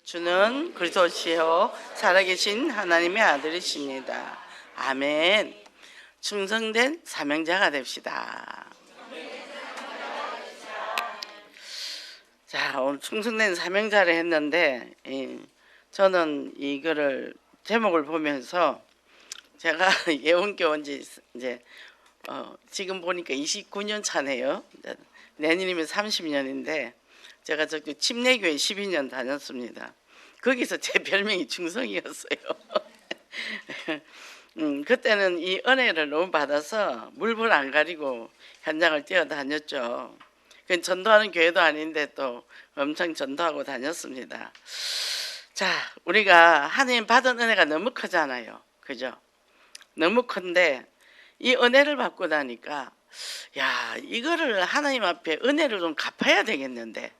주는 그리스도시요 살아계신 하나님의 아들이십니다. 아멘. 충성된 사명자가 됩시다. 자, 오늘 충성된 사명자를 했는데 저는 이거를 제목을 보면서 제가 예언교 온 지 이제 지금 보니까 29년 차네요. 내년이면 30년인데 제가 저기 침례교회 12년 다녔습니다. 거기서 제 별명이 충성이었어요. 그때는 이 은혜를 너무 받아서 물불 안 가리고 현장을 뛰어다녔죠. 그 전도하는 교회도 아닌데 또 엄청 전도하고 다녔습니다. 자, 우리가 하나님 받은 은혜가 너무 크잖아요. 그죠? 너무 큰데 이 은혜를 받고 나니까 야, 이거를 하나님 앞에 은혜를 좀 갚아야 되겠는데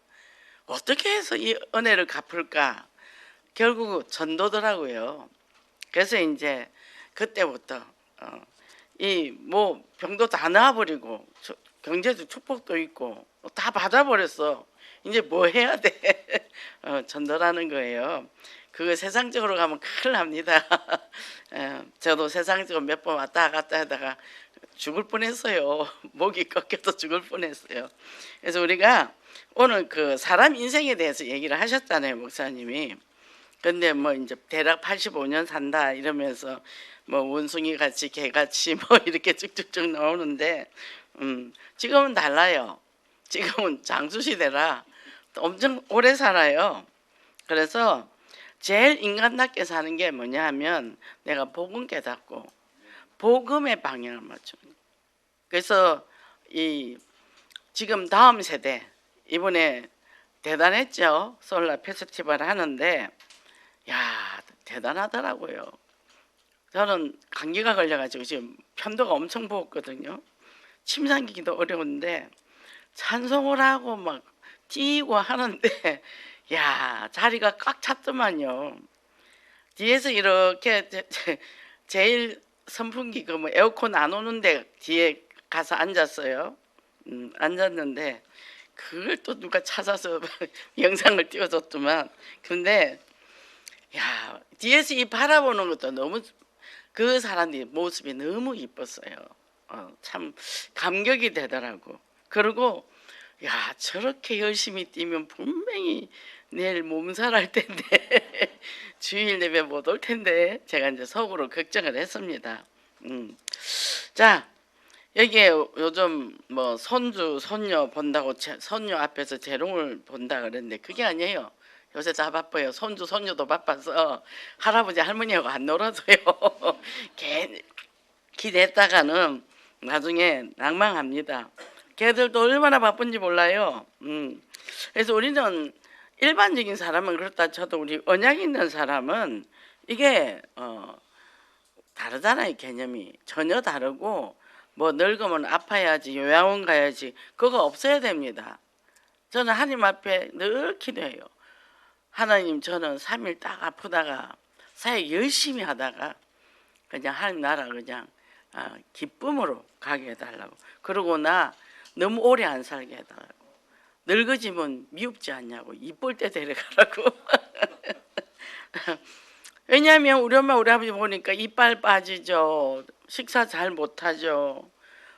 어떻게 해서 이 은혜를 갚을까? 결국 전도더라고요. 그래서 이제 그때부터 이 뭐 병도 다 나아버리고 경제도 축복도 있고 다 받아버렸어. 이제 뭐 해야 돼? 전도라는 거예요. 그거 세상적으로 가면 큰일 납니다. 저도 세상적으로 몇 번 왔다 갔다 하다가 죽을 뻔했어요. 목이 꺾여서 죽을 뻔했어요. 그래서 우리가 오늘 그 사람 인생에 대해서 얘기를 하셨잖아요, 목사님이. 근데 뭐 이제 대략 85년 산다 이러면서 뭐 원숭이 같이 개같이 뭐 이렇게 쭉쭉쭉 나오는데 지금은 달라요. 지금은 장수 시대라 엄청 오래 살아요. 그래서 제일 인간답게 사는 게 뭐냐 하면 내가 복음 깨닫고 복음의 방향을 맞추는 거예요. 그래서 이 지금 다음 세대 이번에 대단했죠. 솔라 페스티벌 하는데 야, 대단하더라고요. 저는 감기가 걸려가지고 지금 편도가 엄청 부었거든요. 침 삼기기도 어려운데 찬송을 하고 막 뛰고 하는데 야, 자리가 꽉 찼더만요. 뒤에서 이렇게 제일 선풍기 그 뭐 에어컨 안 오는데 뒤에 가서 앉았어요. 앉았는데 그걸 또 누가 찾아서 영상을 띄워줬더만. 근데 야, 뒤에서 이 바라보는 것도 너무 그 사람의 모습이 너무 이뻤어요. 참 감격이 되더라고. 그리고 야, 저렇게 열심히 뛰면 분명히 내일 몸살할 텐데 주일 예배 못 올 텐데 제가 이제 속으로 걱정을 했습니다. 자, 여기에 요즘 뭐 손주 손녀 본다고 손녀 앞에서 재롱을 본다 그랬는데 그게 아니에요. 요새 다 바빠요. 손주 손녀도 바빠서 할아버지 할머니하고 안 놀아줘요. 기대했다가는 나중에 낭망합니다. 걔들도 얼마나 바쁜지 몰라요. 그래서 우리는 일반적인 사람은 그렇다 쳐도 우리 언약 있는 사람은 이게 다르잖아요. 개념이 전혀 다르고 뭐 늙으면 아파야지 요양원 가야지 그거 없어야 됩니다. 저는 하나님 앞에 늘 기도해요. 하나님, 저는 3일 딱 아프다가 사역 열심히 하다가 그냥 하나님 나라 그냥 기쁨으로 가게 해달라고. 그러고 나 너무 오래 안 살게 해달라고. 늙어지면 미흡지 않냐고. 이쁠 때 데려가라고. 왜냐하면 우리 엄마 우리 아버지 보니까 이빨 빠지죠. 식사 잘 못하죠.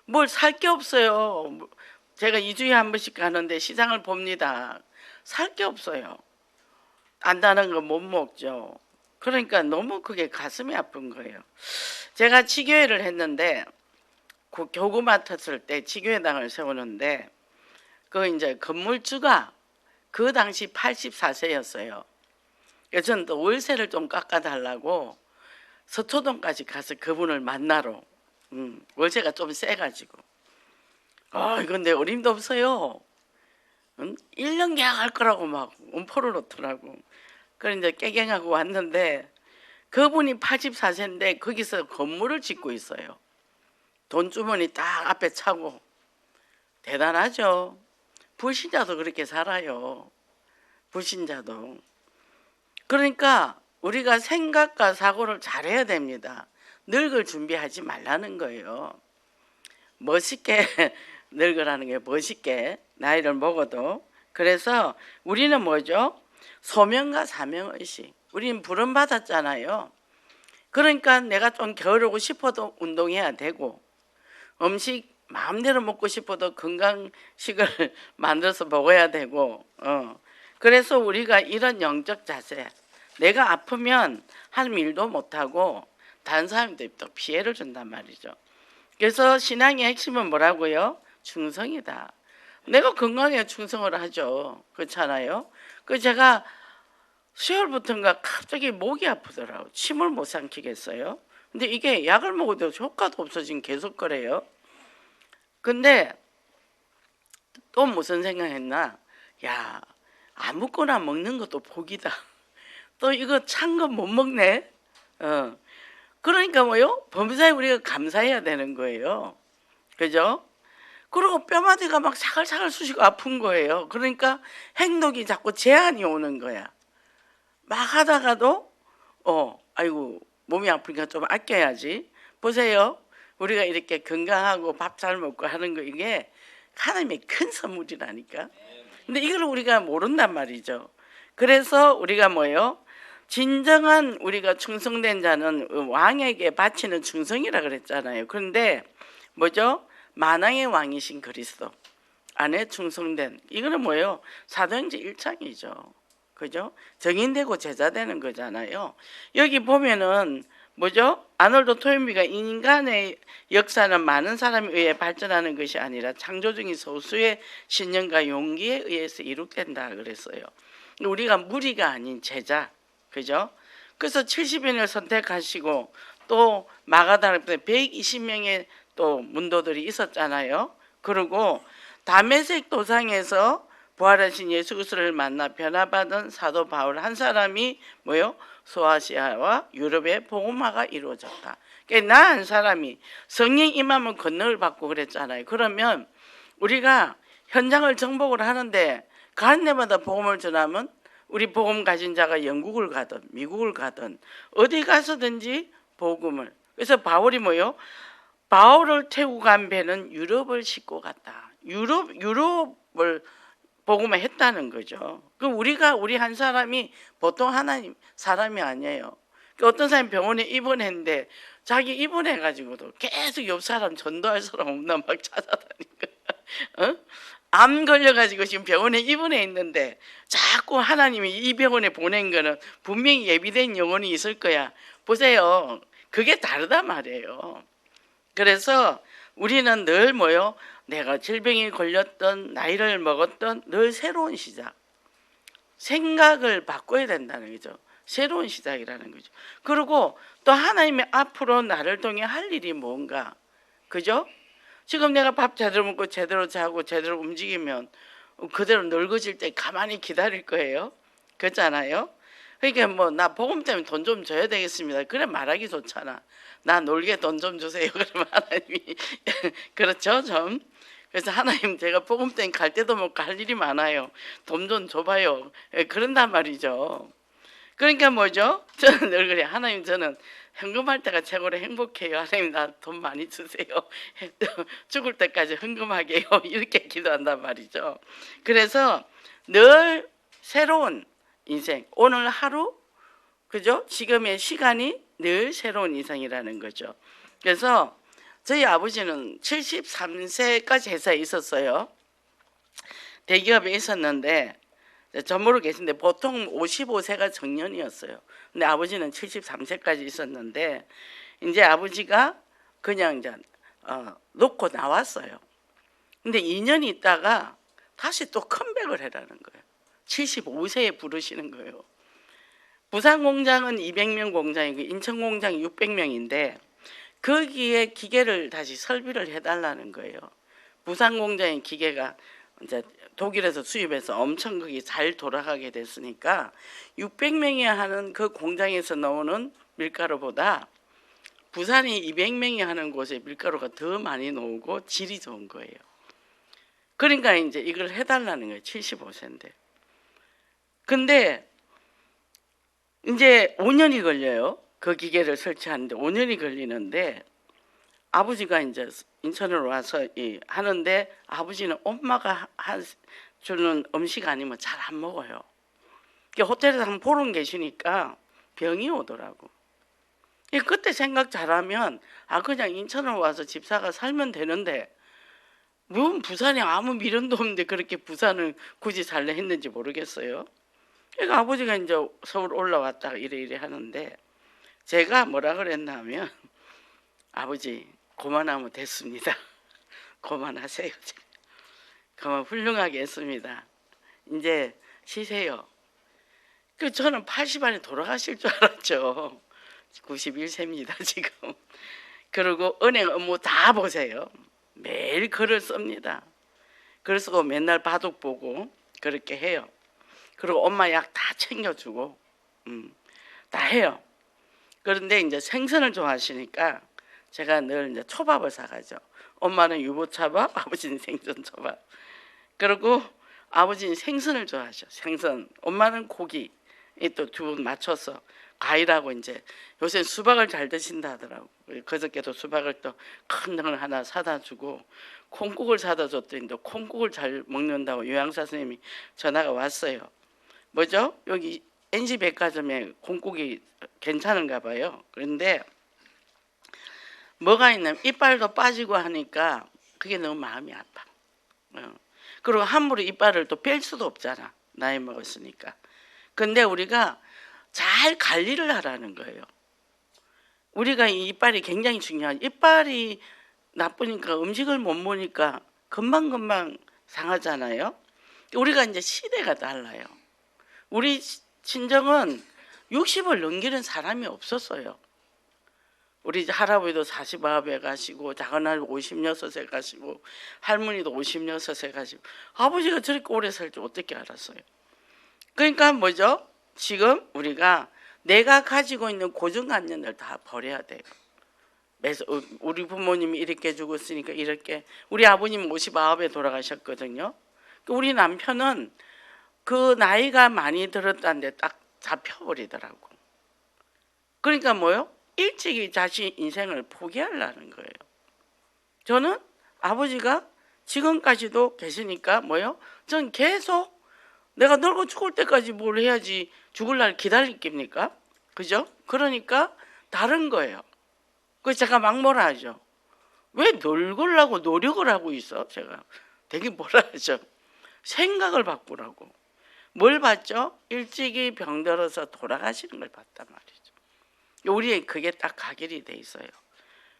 뭘 살 게 없어요. 제가 2주에 한 번씩 가는데 시장을 봅니다. 살 게 없어요. 단단한 거 못 먹죠. 그러니까 너무 그게 가슴이 아픈 거예요. 제가 치교회를 했는데 교구 맡았을 때 치교회당을 세우는데 그 이제 건물주가 그 당시 84세였어요. 그래서 저는 또 월세를 좀 깎아달라고 서초동까지 가서 그분을 만나러 월세가 좀 세가지고 근데 어림도 없어요. 1년 계약할 거라고 막 음포를 놓더라고. 그래서 이제 깨갱하고 왔는데 그분이 84세인데 거기서 건물을 짓고 있어요. 돈주머니 딱 앞에 차고. 대단하죠. 불신자도 그렇게 살아요. 불신자도. 그러니까 우리가 생각과 사고를 잘해야 됩니다. 늙을 준비하지 말라는 거예요. 멋있게 늙으라는 게 멋있게 나이를 먹어도. 그래서 우리는 뭐죠? 소명과 사명의식. 우리는 부름 받았잖아요. 그러니까 내가 좀 게으르고 싶어도 운동해야 되고, 음식 마음대로 먹고 싶어도 건강식을 만들어서 먹어야 되고, 그래서 우리가 이런 영적 자세, 내가 아프면 할 일도 못하고 다른 사람들이 또 피해를 준단 말이죠. 그래서 신앙의 핵심은 뭐라고요? 충성이다. 내가 건강에 충성을 하죠. 그렇잖아요. 그 제가 10월부터인가 갑자기 목이 아프더라고. 침을 못 삼키겠어요. 근데 이게 약을 먹어도 효과도 없어지면 계속 그래요. 근데 또 무슨 생각했나? 야, 아무거나 먹는 것도 복이다. 또 이거 찬 거 못 먹네. 그러니까 뭐요? 범사에 우리가 감사해야 되는 거예요. 그죠? 그리고 뼈마디가 막 사글사글 쑤시고 아픈 거예요. 그러니까 행동이 자꾸 제한이 오는 거야. 막 하다가도 아이고 몸이 아프니까 좀 아껴야지. 보세요. 우리가 이렇게 건강하고 밥 잘 먹고 하는 거 이게 하나님의 큰 선물이라니까. 근데 이걸 우리가 모른단 말이죠. 그래서 우리가 뭐예요? 진정한 우리가 충성된 자는 왕에게 바치는 충성이라 그랬잖아요. 그런데 뭐죠? 만왕의 왕이신 그리스도 안에 충성된, 이거는 뭐예요? 사도행전 1장이죠. 그죠? 정인되고 제자 되는 거잖아요. 여기 보면은 뭐죠? 아놀드 토인비가 인간의 역사는 많은 사람에 의해 발전하는 것이 아니라 창조 중인 소수의 신념과 용기에 의해서 이룩된다 그랬어요. 우리가 무리가 아닌 제자, 그죠? 그래서 70인을 선택하시고 또 마가다락에 120명의 또 문도들이 있었잖아요. 그리고 다메섹 도상에서 부활하신 예수 그리스도를 만나 변화받은 사도 바울 한 사람이 뭐요? 소아시아와 유럽의 복음화가 이루어졌다. 그러니까 나 한 사람이 성령 임하면 권능을 받고 그랬잖아요. 그러면 우리가 현장을 정복을 하는데 가는 데마다 복음을 전하면 우리 복음 가진 자가 영국을 가든 미국을 가든 어디 가서든지 복음을. 그래서 바울이 뭐요? 바울을 태우고 간 배는 유럽을 싣고 갔다. 유럽을 복음을 했다는 거죠. 그럼 우리 한 사람이 보통 하나님 사람이 아니에요. 어떤 사람이 병원에 입원했는데 자기 입원해가지고도 계속 옆 사람 전도할 사람 없나 막 찾아다니까. 암 걸려가지고 지금 병원에 입원해 있는데 자꾸 하나님이 이 병원에 보낸 거는 분명히 예비된 영혼이 있을 거야. 보세요. 그게 다르단 말이에요. 그래서 우리는 늘 뭐요? 내가 질병에 걸렸던 나이를 먹었던 늘 새로운 시작. 생각을 바꿔야 된다는 거죠. 새로운 시작이라는 거죠. 그리고 또 하나님이 앞으로 나를 통해 할 일이 뭔가. 그죠? 지금 내가 밥 제대로 먹고 제대로 자고 제대로 움직이면 그대로 늙어질 때 가만히 기다릴 거예요. 그렇잖아요. 그러니까 뭐 나 복음 때문에 돈 좀 줘야 되겠습니다. 그래 말하기 좋잖아. 나 놀게 돈 좀 주세요. 그러면 하나님이 그렇죠 좀. 그래서 하나님 제가 복음 때문에 갈 데도 없고 할 일이 많아요. 돈 좀 줘봐요. 그런단 말이죠. 그러니까 뭐죠? 저는 늘 그래. 하나님 저는 헌금할 때가 최고로 행복해요. 하나님 나 돈 많이 주세요. 죽을 때까지 헌금하게요. 이렇게 기도한단 말이죠. 그래서 늘 새로운 인생, 오늘 하루, 그죠? 지금의 시간이 늘 새로운 인생이라는 거죠. 그래서 저희 아버지는 73세까지 회사에 있었어요. 대기업에 있었는데 전무로 계신데 보통 55세가 정년이었어요. 근데 아버지는 73세까지 있었는데 이제 아버지가 그냥 이제 놓고 나왔어요. 근데 2년 있다가 다시 또 컴백을 해라는 거예요. 75세에 부르시는 거예요. 부산 공장은 200명 공장이고 인천 공장이 600명인데 거기에 기계를 다시 설비를 해달라는 거예요. 부산 공장의 기계가 이제 독일에서 수입해서 엄청 그게 잘 돌아가게 됐으니까 600명이 하는 그 공장에서 나오는 밀가루보다 부산이 200명이 하는 곳에 밀가루가 더 많이 나오고 질이 좋은 거예요. 그러니까 이제 이걸 해달라는 거예요. 75세인데. 근데 이제 5년이 걸려요. 그 기계를 설치하는데 5년이 걸리는데 아버지가 이제 인천으로 와서 하는데 아버지는 엄마가 주는 음식 아니면 잘 안 먹어요. 호텔에서 한번 보러 계시니까 병이 오더라고. 그때 생각 잘하면 그냥 인천으로 와서 집사가 살면 되는데 뭐 부산에 아무 미련도 없는데 그렇게 부산을 굳이 살래 했는지 모르겠어요. 그러니까 아버지가 이제 서울 올라왔다가 이래 하는데 제가 뭐라 그랬나 하면 아버지 그만하면 됐습니다. 그만하세요. 그만 훌륭하게 했습니다. 이제 쉬세요. 저는 80 안에 돌아가실 줄 알았죠. 91세입니다 지금. 그리고 은행 업무 다 보세요. 매일 글을 씁니다. 글 쓰고 맨날 바둑 보고 그렇게 해요. 그리고 엄마 약 다 챙겨주고 다 해요. 그런데 이제 생선을 좋아하시니까 제가 늘 이제 초밥을 사가죠. 엄마는 유부초밥, 아버지는 생선초밥. 그리고 아버지는 생선을 좋아하셔. 생선. 엄마는 고기. 또 두 분 맞춰서 과일하고 이제 요새 수박을 잘 드신다 하더라고. 그저께도 수박을 또 큰 등을 하나 사다 주고 콩국을 사다 줬더니 또 콩국을 잘 먹는다고 요양사 선생님이 전화가 왔어요. 뭐죠? 여기 NG백화점에 콩국이 괜찮은가 봐요. 그런데 뭐가 있냐면 이빨도 빠지고 하니까 그게 너무 마음이 아파. 그리고 함부로 이빨을 또 뺄 수도 없잖아. 나이 먹었으니까. 근데 우리가 잘 관리를 하라는 거예요. 우리가 이 이빨이 굉장히 중요한, 이빨이 나쁘니까 음식을 못 먹으니까 금방금방 상하잖아요. 우리가 이제 시대가 달라요. 우리 친정은 60을 넘기는 사람이 없었어요. 우리 할아버지도 49에 가시고 작은아버지 56에 가시고 할머니도 56에 가시고 아버지가 저렇게 오래 살 줄 어떻게 알았어요. 그러니까 뭐죠? 지금 우리가 내가 가지고 있는 고정관념을 다 버려야 돼요. 우리 부모님이 이렇게 죽었으니까 이렇게. 우리 아버님 59에 돌아가셨거든요. 우리 남편은 그 나이가 많이 들었다는데 딱 잡혀버리더라고. 그러니까 뭐요? 일찍이 자신 인생을 포기하려는 거예요. 저는 아버지가 지금까지도 계시니까 뭐요? 전 계속 내가 늙어 죽을 때까지 뭘 해야지 죽을 날 기다릴 깁니까? 그죠? 그러니까 다른 거예요. 그래서 제가 막 뭐라 하죠. 왜 늙으려고 노력을 하고 있어? 제가 되게 뭐라 하죠. 생각을 바꾸라고. 뭘 봤죠? 일찍이 병들어서 돌아가시는 걸 봤단 말이죠. 우리의 그게 딱 각일이 돼 있어요.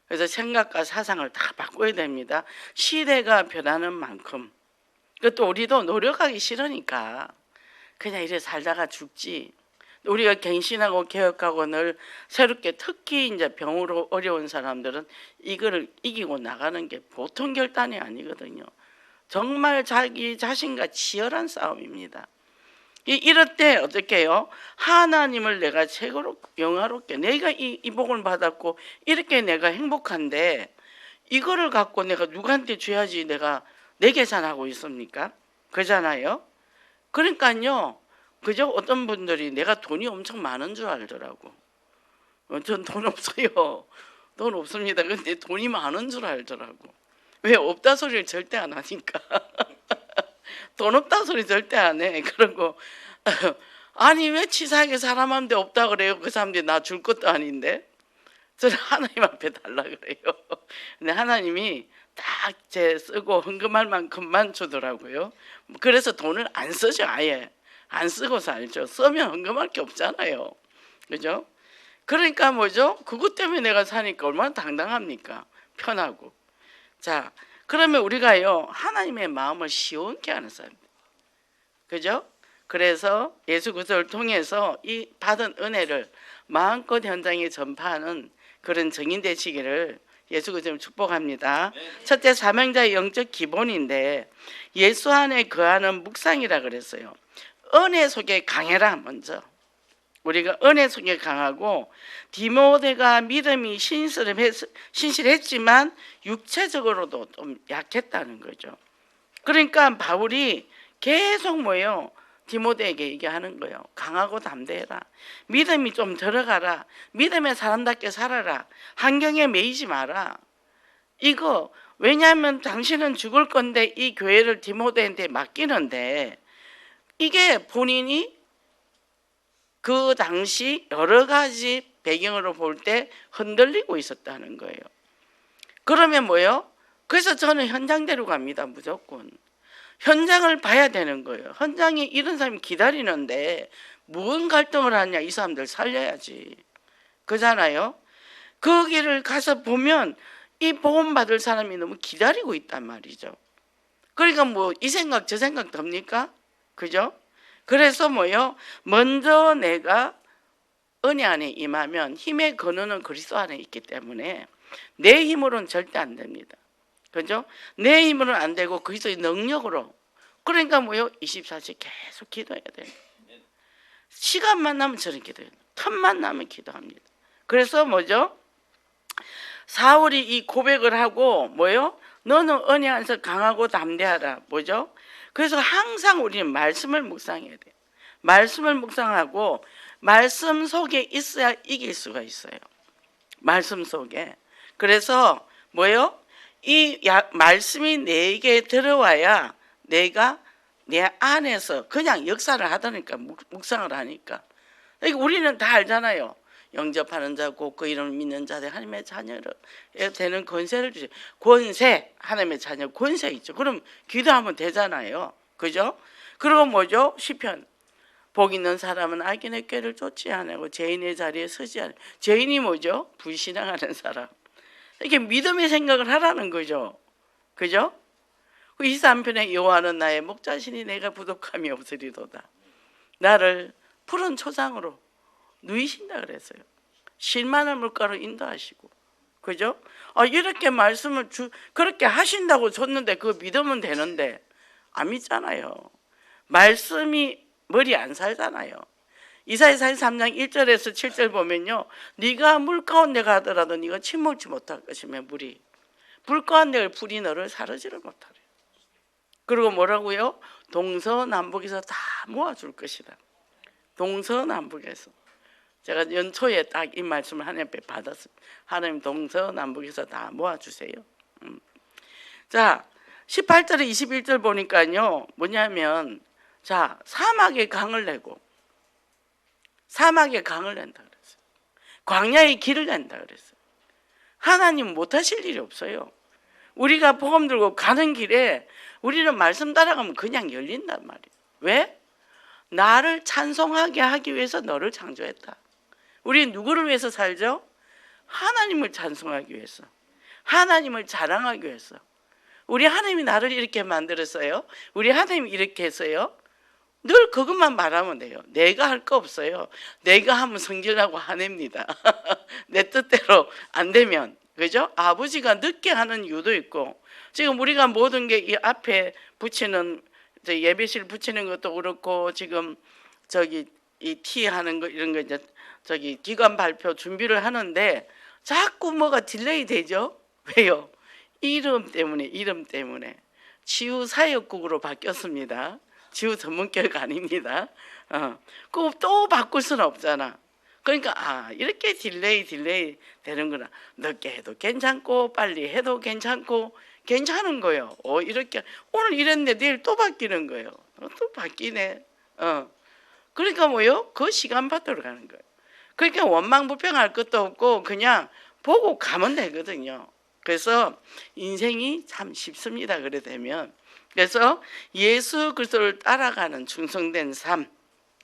그래서 생각과 사상을 다 바꿔야 됩니다. 시대가 변하는 만큼. 또 우리도 노력하기 싫으니까 그냥 이래 살다가 죽지. 우리가 갱신하고 개혁하고 늘 새롭게, 특히 이제 병으로 어려운 사람들은 이거를 이기고 나가는 게 보통 결단이 아니거든요. 정말 자기 자신과 치열한 싸움입니다. 이럴 때 어떻게 해요? 하나님을 내가 최고로 영화롭게, 내가 이 복을 받았고 이렇게 내가 행복한데 이거를 갖고 내가 누구한테 줘야지 내가 내 계산하고 있습니까? 그잖아요. 그러니까요. 그죠? 어떤 분들이 내가 돈이 엄청 많은 줄 알더라고. 전 돈 없어요. 돈 없습니다. 근데 돈이 많은 줄 알더라고. 왜? 없다 소리를 절대 안 하니까. 돈 없다 소리 절대 안 해. 그리고 아니 왜 치사하게 사람한테 없다 그래요? 그 사람들이 나 줄 것도 아닌데. 저는 하나님 앞에 달라 그래요. 근데 하나님이 딱 제 쓰고 헌금할 만큼만 주더라고요. 그래서 돈을 안 쓰죠. 아예 안 쓰고 살죠. 쓰면 헌금할 게 없잖아요. 그죠? 그러니까 뭐죠? 그것 때문에 내가 사니까 얼마나 당당합니까? 편하고. 자, 그러면 우리가요 하나님의 마음을 시원케 하는 사람입니다. 그죠? 그래서 예수 그리스도를 통해서 이 받은 은혜를 마음껏 현장에 전파하는 그런 증인 되시기를 예수 그리스도를 축복합니다. 첫째, 사명자의 영적 기본인데 예수 안에 거하는 묵상이라 그랬어요. 은혜 속에 강해라. 먼저 우리가 은혜 속에 강하고, 디모데가 믿음이 신실했지만 육체적으로도 좀 약했다는 거죠. 그러니까 바울이 계속 뭐예요? 디모데에게 얘기하는 거예요. 강하고 담대해라. 믿음이 좀 들어가라. 믿음의 사람답게 살아라. 환경에 매이지 마라. 이거 왜냐하면 당신은 죽을 건데 이 교회를 디모데한테 맡기는데 이게 본인이 그 당시 여러 가지 배경으로 볼 때 흔들리고 있었다는 거예요. 그러면 뭐예요? 그래서 저는 현장대로 갑니다. 무조건. 현장을 봐야 되는 거예요. 현장에 이런 사람이 기다리는데 무슨 갈등을 하냐. 이 사람들 살려야지. 그잖아요. 거기를 가서 보면 이 복음 받을 사람이 너무 기다리고 있단 말이죠. 그러니까 뭐 이 생각 저 생각 듭니까? 그죠? 그래서 뭐요? 먼저 내가 은혜 안에 임하면 힘의 근원은 그리스도 안에 있기 때문에 내 힘으로는 절대 안 됩니다. 그죠? 내 힘으로는 안 되고 그리스도의 능력으로. 그러니까 뭐요? 24시간 계속 기도해야 돼요. 시간만 나면 저는 기도해요. 틈만 나면 기도합니다. 그래서 뭐죠? 사울이 이 고백을 하고 뭐요? 너는 은혜 안에서 강하고 담대하라. 뭐죠? 그래서 항상 우리는 말씀을 묵상해야 돼요. 말씀을 묵상하고 말씀 속에 있어야 이길 수가 있어요. 말씀 속에. 그래서 뭐요? 이 말씀이 내게 들어와야 내가 내 안에서 그냥 역사를 하다니까, 묵상을 하니까. 그러니까 우리는 다 알잖아요. 영접하는 자고 그 이름을 믿는 자들 하나님의 자녀를 되는 권세를 주죠. 권세, 하나님의 자녀 권세 있죠. 그럼 기도하면 되잖아요. 그죠? 그리고 뭐죠? 시편. 복 있는 사람은 악인의 꾀를 쫓지 않고 죄인의 자리에 서지 않아요. 죄인이 뭐죠? 불신앙하는 사람. 이렇게 믿음의 생각을 하라는 거죠. 그죠? 23편에 여호와는 나의 목자시니 내가 부족함이 없으리로다. 나를 푸른 초장으로 누이신다 그랬어요. 실만한 물가로 인도하시고. 그죠? 이렇게 말씀을 그렇게 하신다고 줬는데 그거 믿으면 되는데 안 믿잖아요. 말씀이 머리 안 살잖아요. 이사야 43장 1절에서 7절 보면요. 네가 물 가운데 가더라도 네가 침몰치 못할 것이며 물이. 불 가운데 불이 너를 사르지를 못하래. 그리고 뭐라고요? 동서남북에서 다 모아줄 것이다. 동서남북에서. 제가 연초에 딱 이 말씀을 하나님 앞에 받았습니다. 하나님 동서남북에서 다 모아주세요. 자, 18절에 21절 보니까요. 뭐냐면 자, 사막에 강을 내고 사막에 강을 낸다 그랬어요. 광야에 길을 낸다 그랬어요. 하나님 못하실 일이 없어요. 우리가 복음 들고 가는 길에 우리는 말씀 따라가면 그냥 열린단 말이에요. 왜? 나를 찬송하게 하기 위해서 너를 창조했다. 우리 누구를 위해서 살죠? 하나님을 찬송하기 위해서, 하나님을 자랑하기 위해서. 우리 하나님이 나를 이렇게 만들었어요. 우리 하나님이 이렇게 했어요. 늘 그것만 말하면 돼요. 내가 할 거 없어요. 내가 하면 성질나고 화냅니다. 내 뜻대로 안 되면. 그죠? 아버지가 늦게 하는 이유도 있고, 지금 우리가 모든 게 이 앞에 붙이는 예배실 붙이는 것도 그렇고, 지금 저기 이 티 하는 거 이런 거 이제 저기 기관 발표 준비를 하는데 자꾸 뭐가 딜레이 되죠? 왜요? 이름 때문에 치유 사역국으로 바뀌었습니다. 치유 전문교회가 아닙니다. 그거 또 바꿀 수는 없잖아. 그러니까 이렇게 딜레이 되는구나. 늦게 해도 괜찮고 빨리 해도 괜찮고 괜찮은 거예요. 이렇게 오늘 이랬는데 내일 또 바뀌는 거예요. 또 바뀌네. 그러니까 뭐요? 그 시간 받으러 가는 거예요. 그러니까 원망불평할 것도 없고 그냥 보고 가면 되거든요. 그래서 인생이 참 쉽습니다. 그래 되면. 그래서 예수 그리스도를 따라가는 충성된 삶,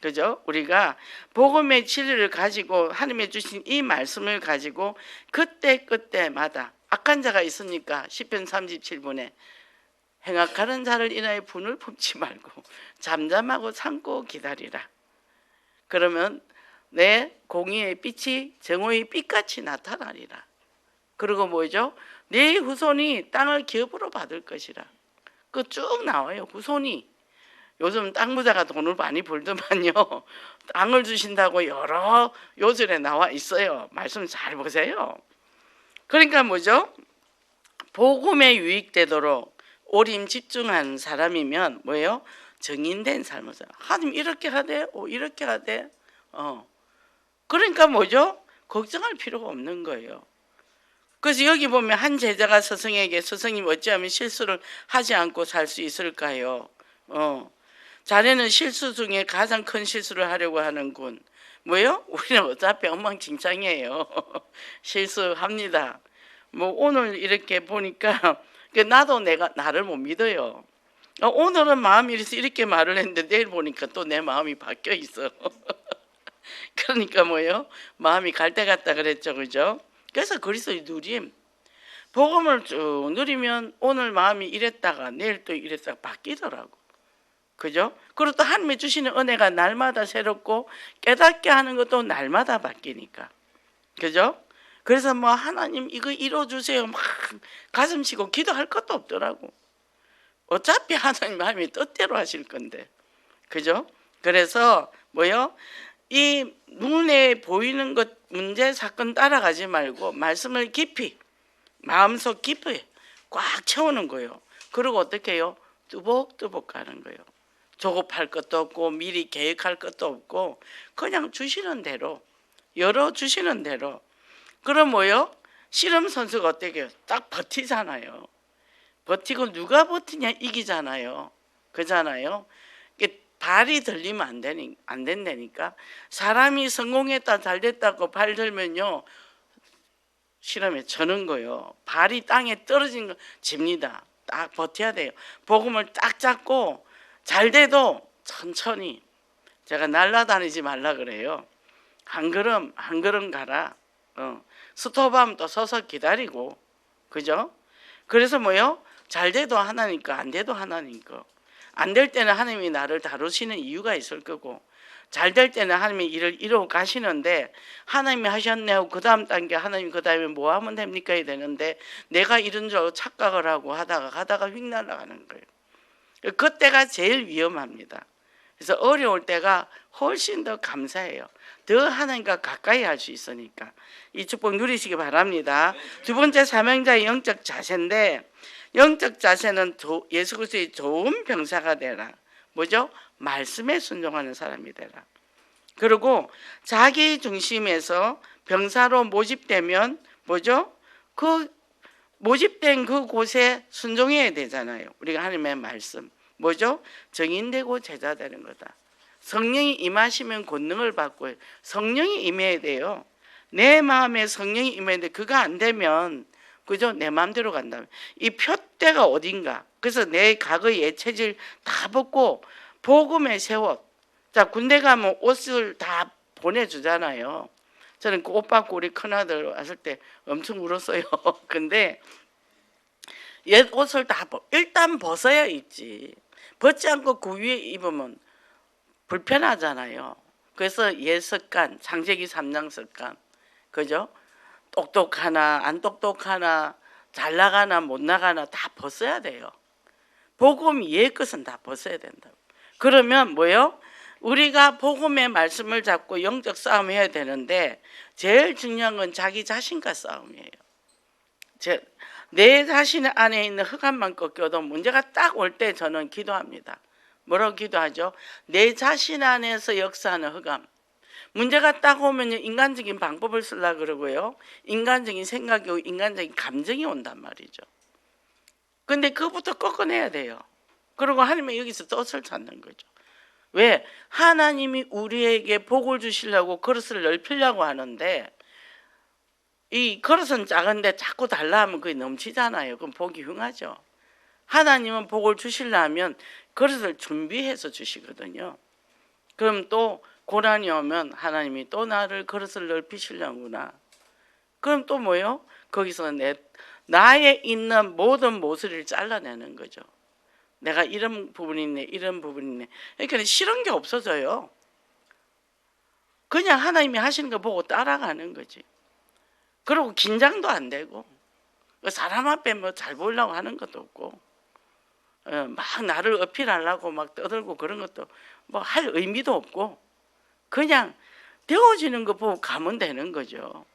그죠? 우리가 복음의 진리를 가지고 하나님의 주신 이 말씀을 가지고 그때마다 악한 자가 있으니까 시편 37편에 행악하는 자를 인하여 분을 품지 말고 잠잠하고 참고 기다리라. 그러면 내 공의의 빛이 정오의 빛같이 나타나리라. 그리고 뭐죠? 내 후손이 땅을 기업으로 받을 것이라. 그 쭉 나와요. 후손이. 요즘 땅 부자가 돈을 많이 벌더만요. 땅을 주신다고 여러 요절에 나와 있어요. 말씀 잘 보세요. 그러니까 뭐죠? 복음에 유익되도록 오림 집중한 사람이면 뭐예요? 정인된 삶을 살아. 하나님 이렇게 하대, 이렇게 하대. 그러니까 뭐죠? 걱정할 필요가 없는 거예요. 그래서 여기 보면 한 제자가 스승에게 스승님 어찌하면 실수를 하지 않고 살 수 있을까요? 자네는 실수 중에 가장 큰 실수를 하려고 하는군. 뭐요? 우리는 어차피 엉망진창이에요. 실수합니다. 뭐 오늘 이렇게 보니까 나도 내가 나를 못 믿어요. 오늘은 마음이 이렇게 말을 했는데 내일 보니까 또 내 마음이 바뀌어 있어. 그러니까 뭐요? 마음이 갈 때 같다 그랬죠, 그죠? 그래서 그리스도의 누림, 복음을 쭉 누리면 오늘 마음이 이랬다가 내일 또 이랬다가 바뀌더라고. 그죠? 그리고 또 하나님이 주시는 은혜가 날마다 새롭고 깨닫게 하는 것도 날마다 바뀌니까. 그죠? 그래서 뭐 하나님 이거 이뤄주세요 막 가슴 치고 기도할 것도 없더라고. 어차피 하나님 마음이 뜻대로 하실 건데. 그죠? 그래서 뭐요? 이 눈에 보이는 것 문제 사건 따라가지 말고 말씀을 깊이 마음속 깊이 꽉 채우는 거예요. 그리고 어떻게 해요? 뚜벅뚜벅 가는 거예요. 조급할 것도 없고 미리 계획할 것도 없고 그냥 주시는 대로 열어주시는 대로. 그럼 뭐요? 씨름 선수가 어떻게 해요? 딱 버티잖아요. 버티고 누가 버티냐 이기잖아요. 그잖아요. 발이 들리면 안 된다니까. 사람이 성공했다 잘됐다고 발 들면요 실험에 져는 거예요. 발이 땅에 떨어진 거 집니다. 딱 버텨야 돼요. 복음을 딱 잡고 잘 돼도 천천히. 제가 날아다니지 말라 그래요. 한 걸음 한 걸음 가라. 스톱하면 또 서서 기다리고. 그죠? 그래서 뭐요? 잘 돼도 하나님 거, 안 돼도 하나님 거. 안 될 때는 하나님이 나를 다루시는 이유가 있을 거고, 잘 될 때는 하나님이 일을 이루어 가시는데, 하나님이 하셨네 하고 그 다음 단계 하나님 그 다음에 뭐 하면 됩니까? 해야 되는데 내가 이런 줄 알고 착각을 하고 가다가 휙 날아가는 거예요. 그때가 제일 위험합니다. 그래서 어려울 때가 훨씬 더 감사해요. 더 하나님과 가까이 할 수 있으니까. 이 축복 누리시기 바랍니다. 두 번째 사명자의 영적 자세인데, 영적 자세는 예수 그리스도의 좋은 병사가 되라. 뭐죠? 말씀에 순종하는 사람이 되라. 그리고 자기 중심에서 병사로 모집되면 뭐죠? 그 모집된 그곳에 순종해야 되잖아요. 우리가 하나님의 말씀. 뭐죠? 정인되고 제자 되는 거다. 성령이 임하시면 권능을 받고 성령이 임해야 돼요. 내 마음에 성령이 임해야 돼. 그거 안 되면 그죠? 내 마음대로 간다면 이 표대가 어딘가. 그래서 내 과거의 예체질 다 벗고 복음의 새 옷. 자, 군대 가면 옷을 다 보내주잖아요. 저는 그 옷 받고 우리 큰아들 왔을 때 엄청 울었어요. 근데 옛 옷을 다 일단 벗어야 있지. 벗지 않고 그 위에 입으면 불편하잖아요. 그래서 옛 습관, 창세기 3장 습관. 그죠? 똑똑하나 안 똑똑하나 잘 나가나 못 나가나 다 벗어야 돼요. 복음 옛 것은 다 벗어야 된다고. 그러면 뭐요? 우리가 복음의 말씀을 잡고 영적 싸움 해야 되는데 제일 중요한 건 자기 자신과 싸움이에요. 내 자신 안에 있는 흑암만 꺾여도 문제가 딱 올 때 저는 기도합니다. 뭐라고 기도하죠? 내 자신 안에서 역사하는 흑암. 문제가 딱 오면 인간적인 방법을 쓰려고 그러고요. 인간적인 생각이 오고 인간적인 감정이 온단 말이죠. 근데 그것부터 꺾어내야 돼요. 그리고 하나님이 여기서 뜻을 찾는 거죠. 왜? 하나님이 우리에게 복을 주시려고 그릇을 넓히려고 하는데 이 그릇은 작은데 자꾸 달라 하면 그게 넘치잖아요. 그럼 복이 흉하죠. 하나님은 복을 주시려면 그릇을 준비해서 주시거든요. 그럼 또 고난이 오면 하나님이 또 나를 그릇을 넓히시려구나. 그럼 또 뭐요? 거기서 나에 있는 모든 모서리를 잘라내는 거죠. 내가 이런 부분이 있네, 이런 부분이 있네. 그러니까 싫은 게 없어져요. 그냥 하나님이 하시는 거 보고 따라가는 거지. 그리고 긴장도 안 되고 사람 앞에 뭐 잘 보이려고 하는 것도 없고 막 나를 어필하려고 막 떠들고 그런 것도 뭐 할 의미도 없고 그냥 되어지는 거 보고 가면 되는 거죠.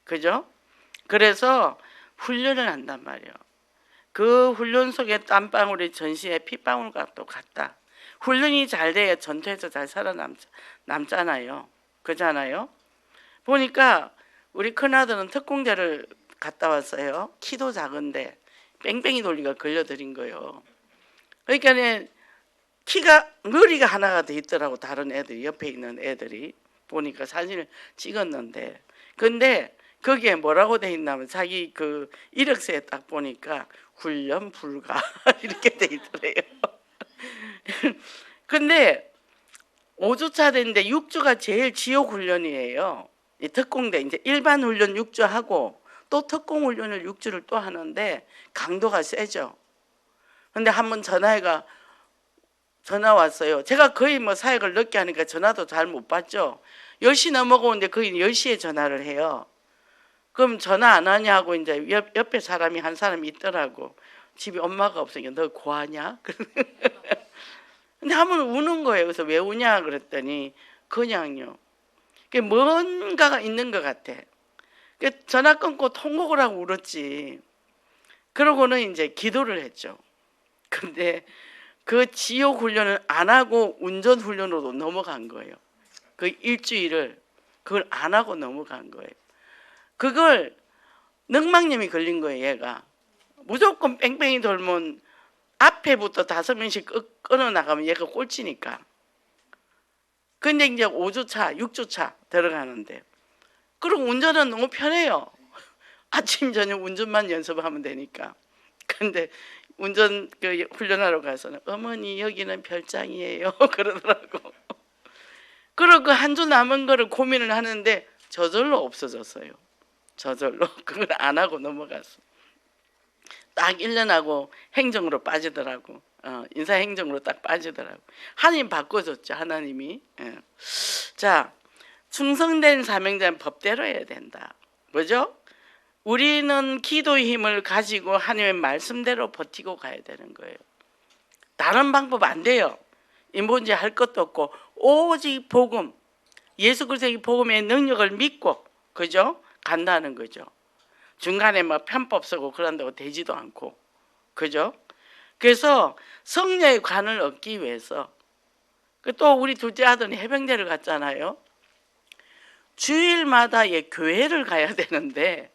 그죠? 그래서 훈련을 한단 말이에요. 그 훈련 속에 땀방울이 전시에 핏방울과 똑같다. 훈련이 잘 돼야 전투에서 잘 살아남잖아요. 그잖아요. 보니까 우리 큰아들은 특공대를 갔다 왔어요. 키도 작은데 뺑뺑이 돌리가 걸려들인 거예요. 그러니까 머리가 하나가 더 있더라고. 다른 애들이 옆에 있는 애들이 보니까 사진을 찍었는데, 근데 거기에 뭐라고 돼 있냐면 자기 그 이력서에 딱 보니까 훈련 불가 이렇게 돼 있더래요. 근데 5주차 됐는데 6주가 제일 지옥 훈련이에요. 이 특공대 이제 일반 훈련 6주 하고 또 특공 훈련을 6주를 또 하는데 강도가 세죠. 근데 한번 전화 왔어요. 제가 거의 뭐 사역을 늦게 하니까 전화도 잘 못 받죠. 10시 넘어가는데 거의 10시에 전화를 해요. 그럼 전화 안 하냐고 이제 옆에 사람이 한 사람이 있더라고. 집에 엄마가 없으니까 너 고하냐? 근데 한번 우는 거예요. 그래서 왜 우냐 그랬더니 그냥요. 뭔가가 있는 것 같아. 전화 끊고 통곡을 하고 울었지. 그러고는 이제 기도를 했죠. 근데 그 지옥 훈련을 안 하고 운전 훈련으로 넘어간 거예요. 그 일주일을 그걸 안 하고 넘어간 거예요. 그걸 늑막염이 걸린 거예요. 얘가 무조건 뺑뺑이 돌면 앞에부터 5명씩 끊어 나가면 얘가 꼴찌니까. 근데 이제 5주차 6주차 들어가는데 그리고 운전은 너무 편해요. 아침 저녁 운전만 연습하면 되니까. 근데 운전 그 훈련하러 가서는 어머니 여기는 별장이에요 그러더라고. 그리고 그 한 주 남은 거를 고민을 하는데 저절로 없어졌어요. 저절로 그걸 안 하고 넘어갔어. 딱 1년 하고 행정으로 빠지더라고. 인사행정으로 딱 빠지더라고. 하나님 바꿔줬죠. 하나님이. 예. 자, 충성된 사명자는 법대로 해야 된다. 뭐죠? 우리는 기도의 힘을 가지고 하나님의 말씀대로 버티고 가야 되는 거예요. 다른 방법 안 돼요. 인본주의 할 것도 없고 오직 복음, 예수 그리스도의 복음의 능력을 믿고 그죠? 간다는 거죠. 중간에 뭐 편법 쓰고 그런다고 되지도 않고 그죠? 그래서 성령의 관을 얻기 위해서 또 우리 둘째 아들은 해병대를 갔잖아요. 주일마다 교회를 가야 되는데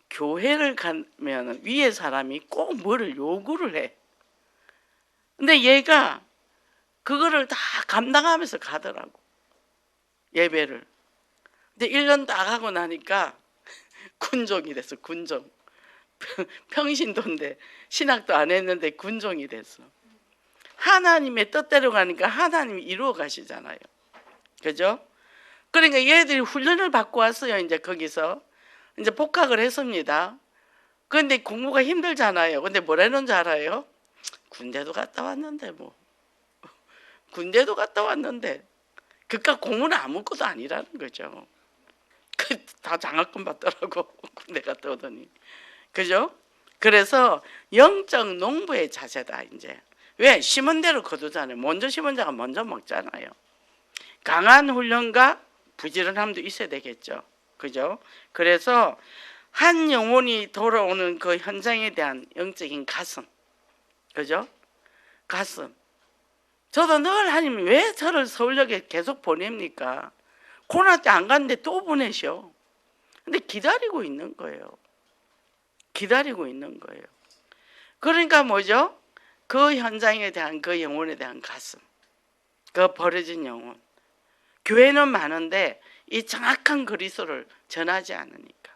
교회를 가면 위에 사람이 꼭 뭐를 요구를 해. 근데 얘가 그거를 다 감당하면서 가더라고. 예배를. 근데 1년 딱 하고 나니까 군종이 됐어. 군종. 평신도인데 신학도 안 했는데 군종이 됐어. 하나님의 뜻대로 가니까 하나님이 이루어 가시잖아요. 그죠? 그러니까 얘들이 훈련을 받고 왔어요. 이제 거기서 이제 복학을 했습니다. 그런데 공부가 힘들잖아요. 근데 뭐라는 줄 알아요? 군대도 갔다 왔는데 뭐. 군대도 갔다 왔는데 그깟 공부는 아무것도 아니라는 거죠. 다 장학금 받더라고. 군대 갔다 오더니. 그죠? 그래서 영적 농부의 자세다 이제. 왜? 심은 대로 거두잖아요. 먼저 심은 자가 먼저 먹잖아요. 강한 훈련과 부지런함도 있어야 되겠죠. 그죠? 그래서 한 영혼이 돌아오는 그 현장에 대한 영적인 가슴. 그죠? 가슴. 저도 늘 하나님이 왜 저를 서울역에 계속 보냅니까? 코로나 때 안 갔는데 또 보내셔. 근데 기다리고 있는 거예요. 기다리고 있는 거예요. 그러니까 뭐죠? 그 현장에 대한 그 영혼에 대한 가슴. 그 버려진 영혼. 교회는 많은데 이 정확한 그리스도를 전하지 않으니까.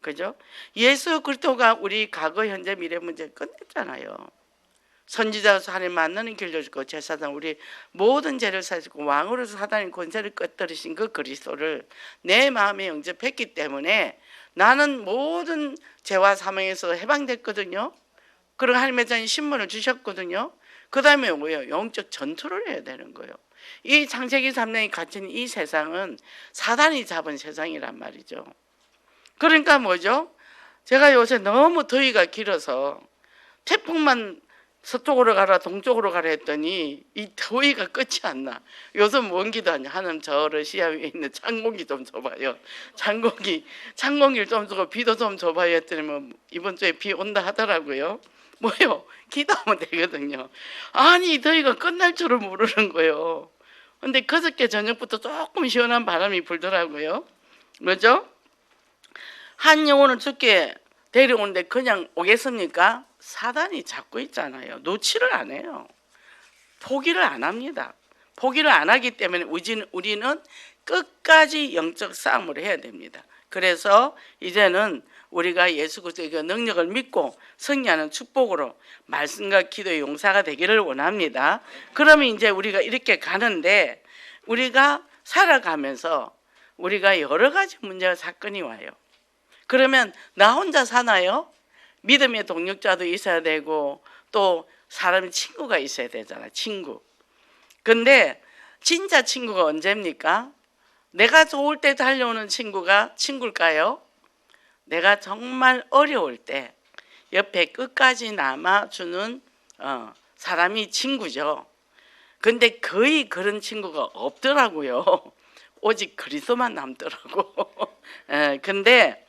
그죠? 예수 그리스도가 우리 과거, 현재, 미래 문제 끝냈잖아요. 선지자로서 하나님 만나는 길을 주고 제사장 우리 모든 죄를 사시고 왕으로서 사단의 권세를 끄떡이신 그 그리스도를 내 마음에 영접했기 때문에 나는 모든 죄와 사망에서 해방됐거든요. 그리고 하나님의 자인 신분을 주셨거든요. 그 다음에 뭐예요? 영적 전투를 해야 되는 거예요. 이 창세기 3년이 갇힌 이 세상은 사단이 잡은 세상이란 말이죠. 그러니까 뭐죠? 제가 요새 너무 더위가 길어서 태풍만 서쪽으로 가라 동쪽으로 가라 했더니 이 더위가 끝이 안 나. 요즘 뭔 기도하냐. 하나님 저 러시아 위에 있는 창공기 좀 줘봐요. 창공기를 좀 주고 비도 좀 줘봐요 했더니 뭐 이번 주에 비 온다 하더라고요. 뭐요? 기도하면 되거든요. 아니 이 더위가 끝날 줄을 모르는 거예요. 근데 그저께 저녁부터 조금 시원한 바람이 불더라고요. 뭐죠? 한 영혼을 죽게 데려오는데 그냥 오겠습니까? 사단이 잡고 있잖아요. 놓지를 안 해요. 포기를 안 합니다. 포기를 안 하기 때문에 우리는 끝까지 영적 싸움을 해야 됩니다. 그래서 이제는 우리가 예수 그리스도의 그 능력을 믿고 승리하는 축복으로 말씀과 기도의 용사가 되기를 원합니다. 그러면 이제 우리가 이렇게 가는데 우리가 살아가면서 우리가 여러 가지 문제와 사건이 와요. 그러면 나 혼자 사나요? 믿음의 동력자도 있어야 되고 또 사람의 친구가 있어야 되잖아요. 친구. 근데 진짜 친구가 언제입니까? 내가 좋을 때 달려오는 친구가 친구일까요? 내가 정말 어려울 때 옆에 끝까지 남아주는 사람이 친구죠. 근데 거의 그런 친구가 없더라고요. 오직 그리스도만 남더라고. 근데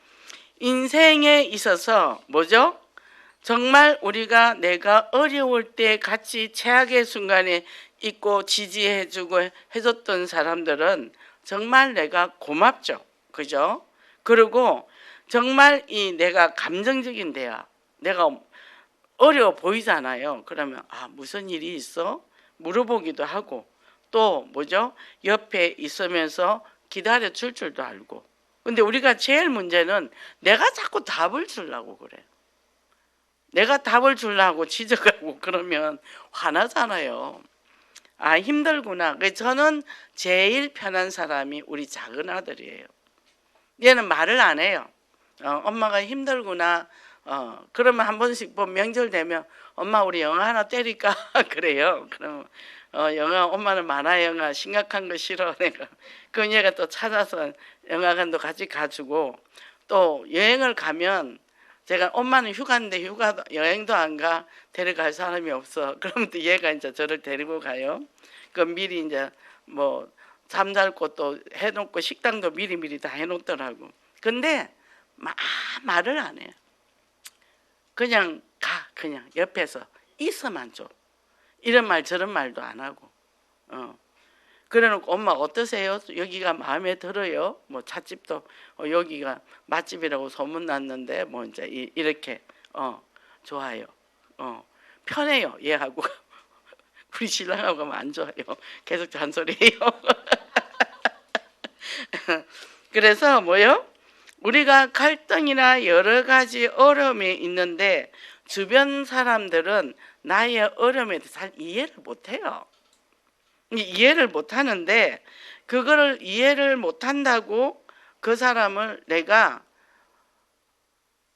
인생에 있어서 뭐죠? 정말 우리가 내가 어려울 때 같이 최악의 순간에 있고 지지해주고 해줬던 사람들은 정말 내가 고맙죠. 그죠? 그리고 정말 이 내가 감정적인 대화, 내가 어려워 보이잖아요. 그러면 무슨 일이 있어? 물어보기도 하고 또 뭐죠? 옆에 있으면서 기다려 줄 줄도 알고. 근데 우리가 제일 문제는 내가 자꾸 답을 주려고 그래. 내가 답을 주려고 지적하고 그러면 화나잖아요. 힘들구나. 저는 제일 편한 사람이 우리 작은 아들이에요. 얘는 말을 안 해요. 엄마가 힘들구나. 그러면 한 번씩 뭐 명절 되면 엄마 우리 영화 하나 때릴까? 그래요. 그럼 영화 엄마는 만화 영화 심각한 거 싫어. 내가 그럼 얘가 또 찾아서 영화관도 같이 가주고 또 여행을 가면 제가 엄마는 휴가인데 여행도 안 가. 데려갈 사람이 없어. 그러면 또 얘가 이제 저를 데리고 가요. 그 미리 이제 뭐 잠잘 곳도 해놓고 식당도 미리 다 해놓더라고. 근데 말을 안 해요. 그냥 그냥 옆에서 있어만 줘. 이런 말 저런 말도 안 하고. 그래놓고 엄마 어떠세요? 여기가 마음에 들어요? 뭐 찻집도 여기가 맛집이라고 소문났는데 뭐 이제 이렇게 좋아요. 편해요. 얘하고 우리 신랑하고 가면 안 좋아요. 계속 잔소리해요. 그래서 뭐요? 우리가 갈등이나 여러 가지 어려움이 있는데 주변 사람들은 나의 어려움에 대해서 잘 이해를 못해요. 이해를 못하는데 그거를 이해를 못한다고 그 사람을 내가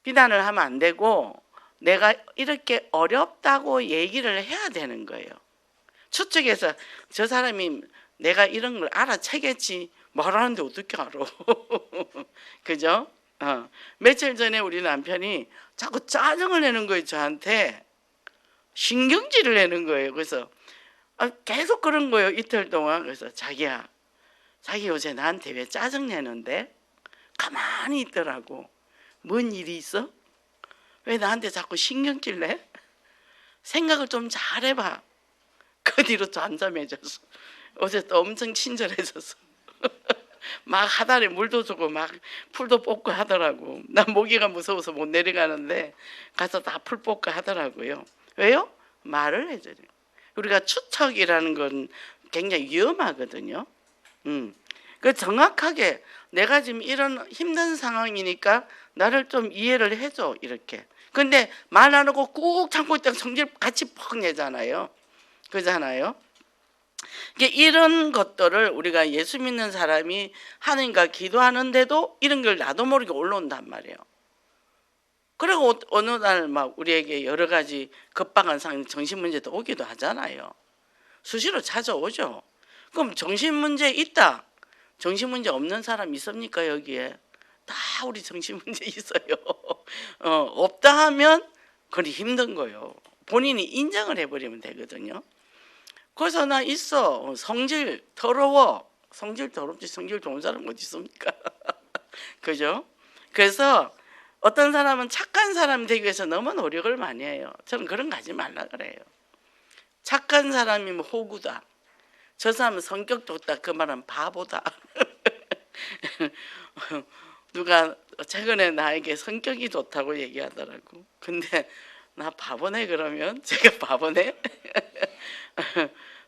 비난을 하면 안 되고 내가 이렇게 어렵다고 얘기를 해야 되는 거예요. 추측해서 저 사람이 내가 이런 걸 알아채겠지 말하는데 어떻게 알아. 그죠? 며칠 전에 우리 남편이 자꾸 짜증을 내는 거예요. 저한테 신경질을 내는 거예요. 그래서 계속 그런 거예요. 이틀 동안. 그래서 자기 요새 나한테 왜 짜증 내는데? 가만히 있더라고. 뭔 일이 있어? 왜 나한테 자꾸 신경질 내? 생각을 좀 잘해봐. 그 뒤로 잠잠해졌어. 어제 또 엄청 친절해졌어. 막 하다리 물도 주고 막 풀도 뽑고 하더라고. 난 모기가 무서워서 못 내려가는데 가서 다 풀 뽑고 하더라고요. 왜요? 말을 해줘요. 우리가 추측이라는 건 굉장히 위험하거든요. 그 정확하게 내가 지금 이런 힘든 상황이니까 나를 좀 이해를 해줘 이렇게. 근데 말 안 하고 꾹 참고 있다가 성질 같이 퍽 내잖아요. 그잖아요. 이런 것들을 우리가 예수 믿는 사람이 하나님과 기도하는데도 이런 걸 나도 모르게 올라온단 말이에요. 그리고 어느 날 막 우리에게 여러 가지 급박한 상황, 정신 문제도 오기도 하잖아요. 수시로 찾아오죠. 그럼 정신 문제 있다. 정신 문제 없는 사람 있습니까 여기에? 다 우리 정신 문제 있어요. 없다 하면 그건 힘든 거예요. 본인이 인정을 해버리면 되거든요. 그래서 나 있어. 성질 더러워. 성질 더럽지 성질 좋은 사람 어디 있습니까? 그죠? 그래서 어떤 사람은 착한 사람 되기 위해서 너무 노력을 많이 해요. 저는 그런 거 하지 말라 그래요. 착한 사람이면 호구다. 저 사람은 성격 좋다. 그 말은 바보다. 누가 최근에 나에게 성격이 좋다고 얘기하더라고. 근데 나 바보네 그러면? 제가 바보네?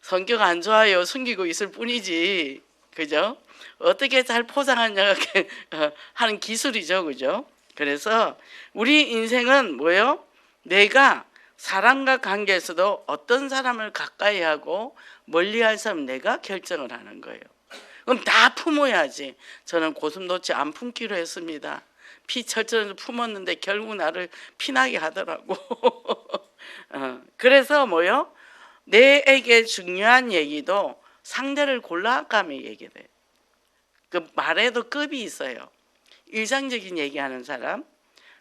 성격 안 좋아요. 숨기고 있을 뿐이지. 그죠? 어떻게 잘 포장하냐가 하는 기술이죠. 그죠? 그래서 우리 인생은 뭐예요? 내가 사람과 관계에서도 어떤 사람을 가까이 하고 멀리 할 사람 내가 결정을 하는 거예요. 그럼 다 품어야지. 저는 고슴도치 안 품기로 했습니다. 피 철철 품었는데 결국 나를 피나게 하더라고. 그래서 뭐요? 내에게 중요한 얘기도 상대를 골라가며 얘기를 해요. 그 말에도 급이 있어요. 일상적인 얘기하는 사람,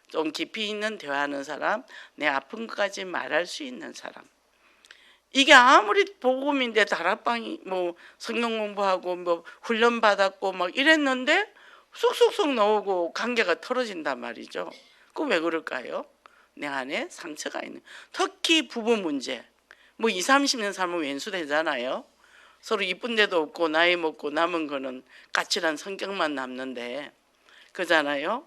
좀 깊이 있는 대화하는 사람, 내 아픈 것까지 말할 수 있는 사람. 이게 아무리 복음인데 다락방이 뭐 성경 공부하고 뭐 훈련 받았고 막 이랬는데 쑥쑥쑥 나오고 관계가 틀어진단 말이죠. 그 왜 그럴까요? 내 안에 상처가 있는. 특히 부부 문제. 뭐 20, 30년 살면 왼수되잖아요. 서로 이쁜 데도 없고 나이 먹고 남은 거는 까칠한 성격만 남는데 그잖아요.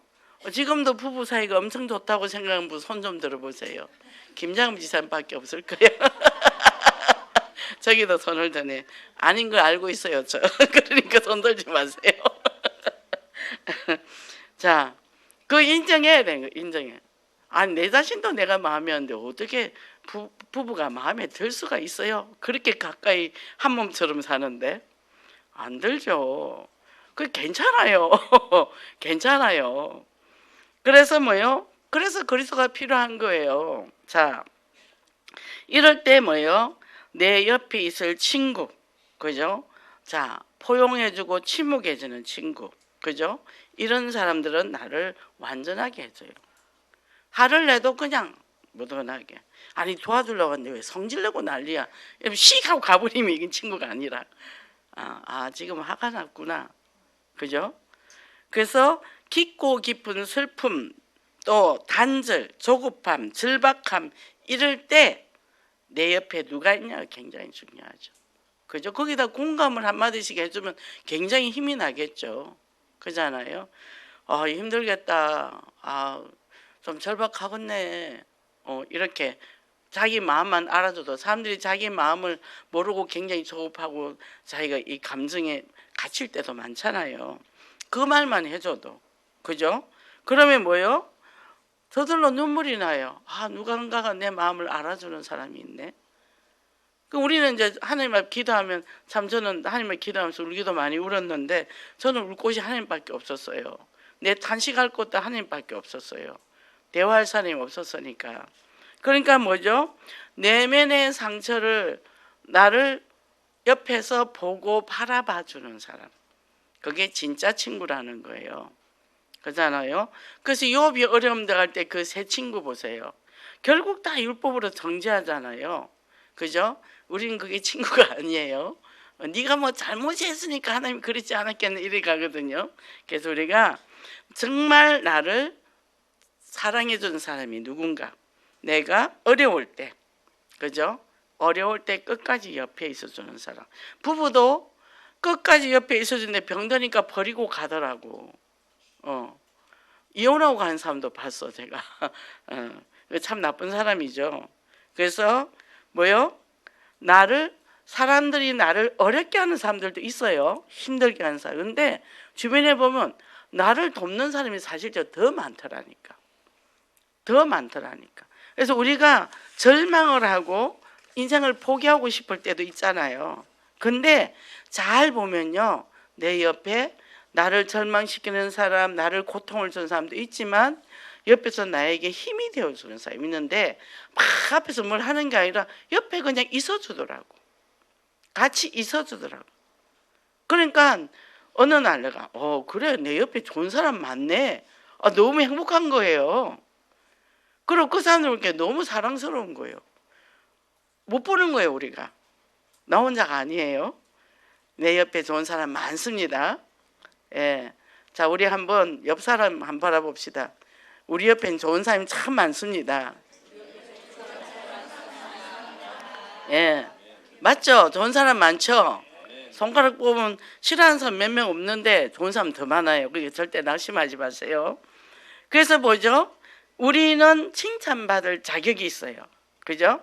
지금도 부부 사이가 엄청 좋다고 생각하는 분 손 좀 들어보세요. 김장훈 지사님밖에 없을 거예요. 저기도 손을 드네. 아닌 걸 알고 있어요. 저. 그러니까 손 들지 마세요. 자, 그 인정해야 되는 거. 인정해. 아니 내 자신도 내가 마음에 안 돼. 어떻게 부부가 마음에 들 수가 있어요? 그렇게 가까이 한 몸처럼 사는데 안 들죠. 그 괜찮아요. 괜찮아요. 그래서 뭐요? 그래서 그리스도가 필요한 거예요. 자, 이럴 때 뭐요? 내 옆에 있을 친구, 그죠? 자, 포용해주고 침묵해주는 친구, 그죠? 이런 사람들은 나를 완전하게 해줘요. 화를 내도 그냥 무던하게. 아니 도와주려고 하는데 왜 성질내고 난리야. 씩 하고 가버리면 이게 친구가 아니라 지금 화가 났구나. 그죠? 그래서 깊고 깊은 슬픔 또 단절, 조급함, 절박함 이럴 때 내 옆에 누가 있냐가 굉장히 중요하죠. 그죠? 거기다 공감을 한마디씩 해주면 굉장히 힘이 나겠죠. 그잖아요. 힘들겠다. 좀 절박하겠네. 이렇게 자기 마음만 알아줘도 사람들이 자기 마음을 모르고 굉장히 조급하고 자기가 이 감정에 갇힐 때도 많잖아요. 그 말만 해줘도. 그죠? 그러면 뭐예요? 저절로 눈물이 나요. 누군가가 내 마음을 알아주는 사람이 있네. 우리는 이제 하나님 앞 기도하면 참 저는 하나님 앞 기도하면서 울기도 많이 울었는데 저는 울 곳이 하나님밖에 없었어요. 내 탄식할 곳도 하나님밖에 없었어요. 대화할 사람이 없었으니까. 그러니까 뭐죠? 내면의 상처를 나를 옆에서 보고 바라봐 주는 사람. 그게 진짜 친구라는 거예요. 그렇잖아요. 그래서 욥이 어려움 들어갈 때 그 세 친구 보세요. 결국 다 율법으로 정죄하잖아요. 그죠? 우린 그게 친구가 아니에요. 네가 뭐 잘못이 했으니까 하나님 그렇지 않았겠네 이래 가거든요. 그래서 우리가 정말 나를 사랑해 주는 사람이 누군가, 내가 어려울 때, 그죠? 어려울 때 끝까지 옆에 있어주는 사람. 부부도 끝까지 옆에 있어주는데 병드니까 버리고 가더라고. 이혼하고 가는 사람도 봤어 제가. 참 나쁜 사람이죠. 그래서 뭐요? 사람들이 나를 어렵게 하는 사람들도 있어요. 힘들게 하는 사람. 근데 주변에 보면 나를 돕는 사람이 사실 더 많더라니까. 더 많더라니까. 그래서 우리가 절망을 하고 인생을 포기하고 싶을 때도 있잖아요. 근데 잘 보면요, 내 옆에 나를 절망시키는 사람, 나를 고통을 주는 사람도 있지만 옆에서 나에게 힘이 되어주는 사람이 있는데 막 앞에서 뭘 하는 게 아니라 옆에 그냥 있어주더라고. 같이 있어주더라고. 그러니까 어느 날 내가 그래 내 옆에 좋은 사람 많네. 너무 행복한 거예요. 그리고 그 사람들 보니까 너무 사랑스러운 거예요. 못 보는 거예요 우리가. 나 혼자가 아니에요. 내 옆에 좋은 사람 많습니다. 예. 자, 우리 한번 옆 사람 한번 바라봅시다. 우리 옆엔 좋은 사람이 참 많습니다. 예. 맞죠? 좋은 사람 많죠? 손가락 뽑으면 싫어하는 사람 몇 명 없는데 좋은 사람 더 많아요. 그게 절대 낙심하지 마세요. 그래서 뭐죠? 우리는 칭찬받을 자격이 있어요. 그죠?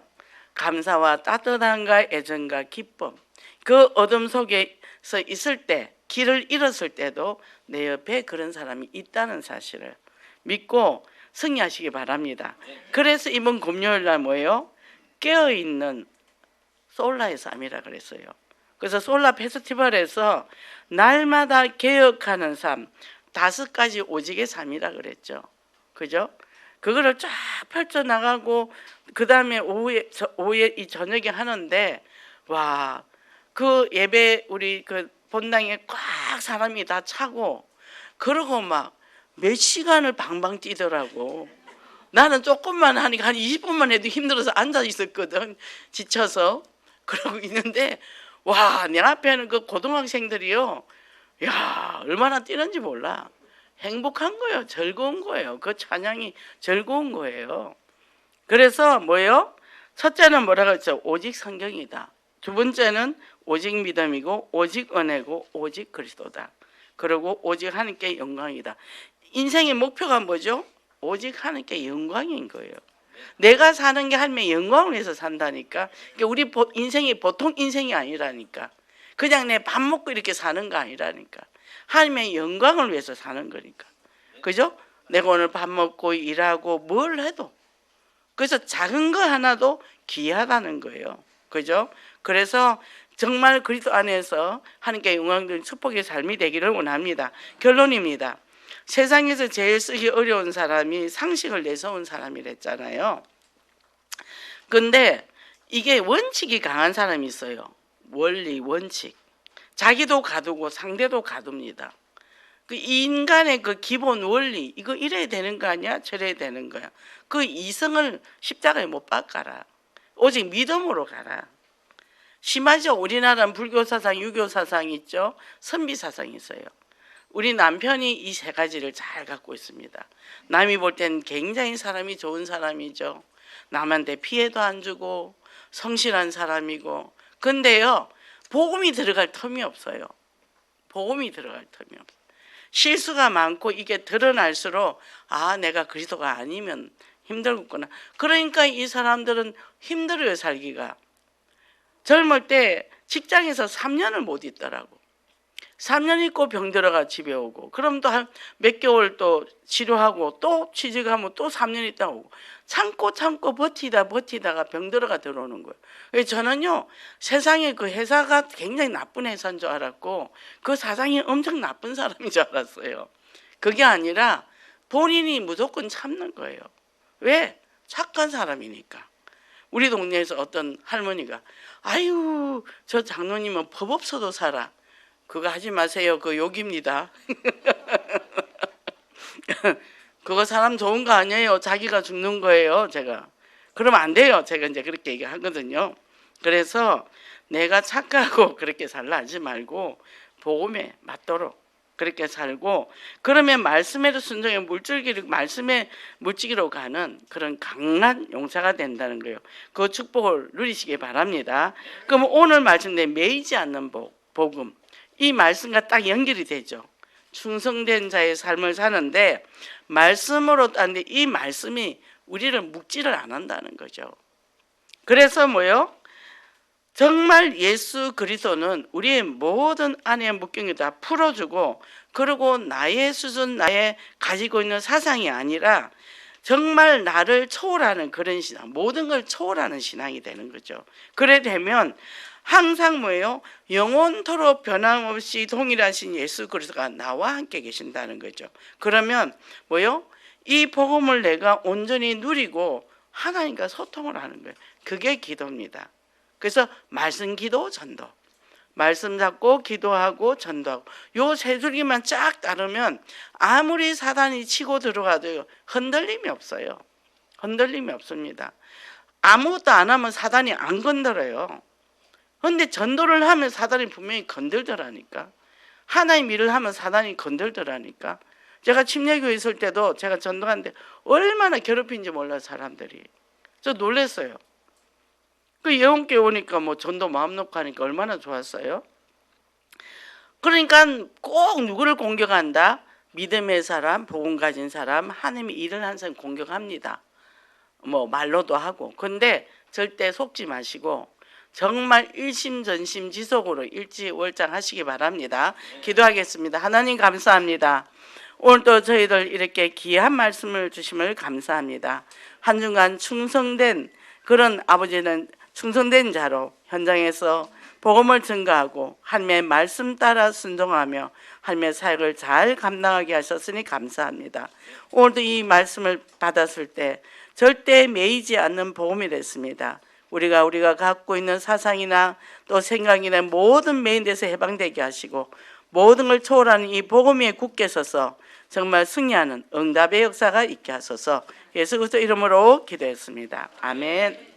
감사와 따뜻함과 애정과 기쁨, 그 어둠 속에서 있을 때, 길을 잃었을 때도 내 옆에 그런 사람이 있다는 사실을 믿고 승리하시기 바랍니다. 그래서 이번 금요일 날 뭐예요? 깨어있는 솔라의 삶이라 그랬어요. 그래서 솔라 페스티벌에서 날마다 개혁하는 삶, 5가지 오직의 삶이라 그랬죠. 그죠? 그거를 쫙 펼쳐나가고 그 다음에 오후에 이 저녁에 하는데, 와, 그 예배 우리 그 본당에 꽉 사람이 다 차고, 그러고 막 몇 시간을 방방 뛰더라고. 나는 조금만 하니까 한 20분만 해도 힘들어서 앉아 있었거든. 지쳐서. 그러고 있는데, 와, 내 앞에는 그 고등학생들이요. 야, 얼마나 뛰는지 몰라. 행복한 거예요. 즐거운 거예요. 그 찬양이 즐거운 거예요. 그래서 뭐예요? 첫째는 뭐라고 했죠? 오직 성경이다. 두 번째는 오직 믿음이고, 오직 은혜고, 오직 그리스도다. 그리고 오직 하나님께 영광이다. 인생의 목표가 뭐죠? 오직 하나님께 영광인 거예요. 내가 사는 게 하나님의 영광을 위해서 산다니까. 그러니까 우리 인생이 보통 인생이 아니라니까. 그냥 내 밥 먹고 이렇게 사는 거 아니라니까. 하나님의 영광을 위해서 사는 거니까. 그죠? 내가 오늘 밥 먹고 일하고 뭘 해도. 그래서 작은 거 하나도 귀하다는 거예요. 그죠? 그래서 정말 그리스도 안에서 하나님께 영광된 축복의 삶이 되기를 원합니다. 결론입니다. 세상에서 제일 쓰기 어려운 사람이 상식을 내세운 사람이랬잖아요. 근데 이게 원칙이 강한 사람이 있어요. 원리, 원칙. 자기도 가두고 상대도 가둡니다. 그 인간의 그 기본 원리, 이거 이래야 되는 거 아니야? 저래야 되는 거야. 그 이성을 십자가에 못 박아라. 오직 믿음으로 가라. 심하죠. 우리나라는 불교 사상, 유교 사상 있죠. 선비 사상이 있어요. 우리 남편이 이 3가지를 잘 갖고 있습니다. 남이 볼 땐 굉장히 사람이 좋은 사람이죠. 남한테 피해도 안 주고 성실한 사람이고. 근데요, 복음이 들어갈 틈이 없어요. 복음이 들어갈 틈이 없어요. 실수가 많고 이게 드러날수록 아, 내가 그리스도가 아니면 힘들겠구나. 그러니까 이 사람들은 힘들어요, 살기가. 젊을 때 직장에서 3년을 못 있더라고. 3년 있고 병들어가 집에 오고, 그럼 또 한 몇 개월 또 치료하고 또 취직하면 또 3년 있다 오고, 참고 버티다가 병들어가 들어오는 거예요. 그래서 저는요, 세상에 그 회사가 굉장히 나쁜 회사인 줄 알았고 그 사장이 엄청 나쁜 사람인 줄 알았어요. 그게 아니라 본인이 무조건 참는 거예요. 왜? 착한 사람이니까. 우리 동네에서 어떤 할머니가 아유, 저 장로님은 법 없어도 살아. 그거 하지 마세요. 그거 욕입니다. 그거 사람 좋은 거 아니에요. 자기가 죽는 거예요. 제가. 그러면 안 돼요. 제가 이제 그렇게 얘기하거든요. 그래서 내가 착하고 그렇게 살라 하지 말고 복음에 맞도록 그렇게 살고, 그러면 말씀에도 순종해 말씀에 물질기로 가는 그런 강한 용사가 된다는 거예요. 그 축복을 누리시기 바랍니다. 그럼 오늘 말씀대 매이지 않는 복음, 이 말씀과 딱 연결이 되죠. 충성된 자의 삶을 사는데 말씀으로 따는데 이 말씀이 우리를 묶지를 안 한다는 거죠. 그래서 뭐요? 정말 예수 그리스도는 우리의 모든 안의 묶임을 다 풀어주고, 그리고 나의 수준, 나의 가지고 있는 사상이 아니라 정말 나를 초월하는 그런 신앙, 모든 걸 초월하는 신앙이 되는 거죠. 그래 되면 항상 뭐예요? 영원토록 변함없이 동일하신 예수 그리스도가 나와 함께 계신다는 거죠. 그러면 뭐예요? 이 복음을 내가 온전히 누리고 하나님과 소통을 하는 거예요. 그게 기도입니다. 그래서 말씀, 기도, 전도. 말씀 잡고 기도하고 전도하고 요 3줄기만 쫙 따르면 아무리 사단이 치고 들어가도 흔들림이 없어요. 흔들림이 없습니다. 아무것도 안 하면 사단이 안 건드려요. 그런데 전도를 하면 사단이 분명히 건들더라니까. 하나님 일을 하면 사단이 건들더라니까. 제가 침례교회 있을 때도 제가 전도하는데 얼마나 괴롭힌지 몰라요, 사람들이. 저 놀랐어요. 그 예원교회 오니까 뭐 전도 마음 놓고 하니까 얼마나 좋았어요. 그러니까 꼭 누구를 공격한다? 믿음의 사람, 복음 가진 사람, 하나님의 일을 한 사람 공격합니다. 뭐 말로도 하고. 근데 절대 속지 마시고 정말 일심전심지속으로 일지월장하시기 바랍니다. 기도하겠습니다. 하나님 감사합니다. 오늘도 저희들 이렇게 귀한 말씀을 주심을 감사합니다. 한 주간 충성된 그런 아버지는 충성된 자로 현장에서 복음을 증거하고 하나님의 말씀 따라 순종하며 하나님의 사역을 잘 감당하게 하셨으니 감사합니다. 오늘도 이 말씀을 받았을 때 절대 매이지 않는 복음이 됐습니다. 우리가 갖고 있는 사상이나 또 생각이나 모든 매인돼서 해방되게 하시고 모든 걸 초월하는 이 복음 위에 굳게 서서 정말 승리하는 응답의 역사가 있게 하소서. 예수 그리스도 이름으로 기도했습니다. 아멘.